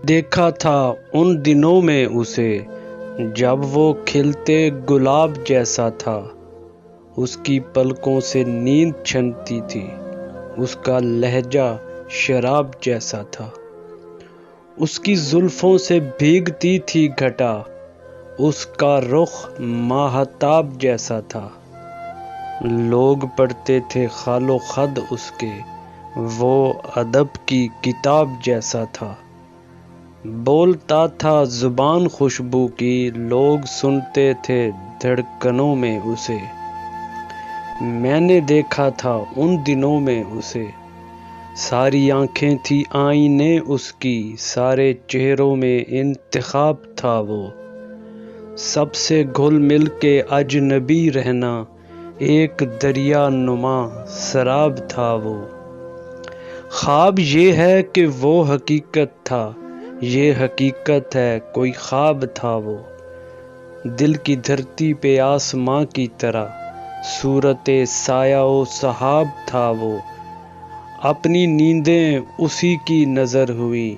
دیکھا تھا ان دنوں میں اسے جب وہ کھلتے گلاب جیسا تھا۔ اس کی پلکوں سے نیند چھنتی تھی، اس کا لہجہ شراب جیسا تھا۔ اس کی زلفوں سے بھیگتی تھی گھٹا، اس کا رخ ماہتاب جیسا تھا۔ لوگ پڑھتے تھے خال و خط اس کے، وہ ادب کی کتاب جیسا تھا۔ بولتا تھا زبان خوشبو کی، لوگ سنتے تھے دھڑکنوں میں اسے۔ میں نے دیکھا تھا ان دنوں میں اسے، ساری آنکھیں تھی آئینے اس کی، سارے چہروں میں انتخاب تھا وہ۔ سب سے گھل مل کے اجنبی رہنا، ایک دریا نما سراب تھا وہ۔ خواب یہ ہے کہ وہ حقیقت تھا، یہ حقیقت ہے کوئی خواب تھا وہ۔ دل کی دھرتی پہ آسماں کی طرح، صورت سایہ و سحاب تھا وہ۔ اپنی نیندیں اسی کی نظر ہوئی،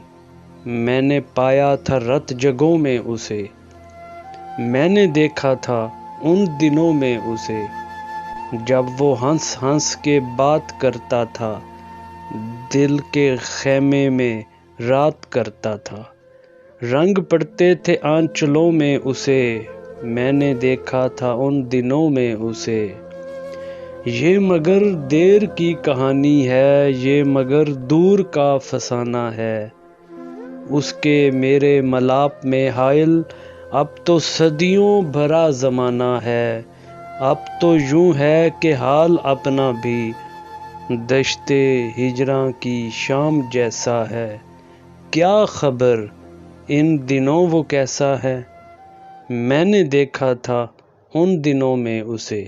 میں نے پایا تھا رت جگوں میں اسے۔ میں نے دیکھا تھا ان دنوں میں اسے، جب وہ ہنس ہنس کے بات کرتا تھا، دل کے خیمے میں رات کرتا تھا۔ رنگ پڑتے تھے آنچلوں میں اسے، میں نے دیکھا تھا ان دنوں میں اسے۔ یہ مگر دیر کی کہانی ہے، یہ مگر دور کا فسانہ ہے۔ اس کے میرے ملاپ میں حائل اب تو صدیوں بھرا زمانہ ہے۔ اب تو یوں ہے کہ حال اپنا بھی دشت ہجراں کی شام جیسا ہے۔ کیا خبر ان دنوں وہ کیسا ہے؟ میں نے دیکھا تھا ان دنوں میں اسے۔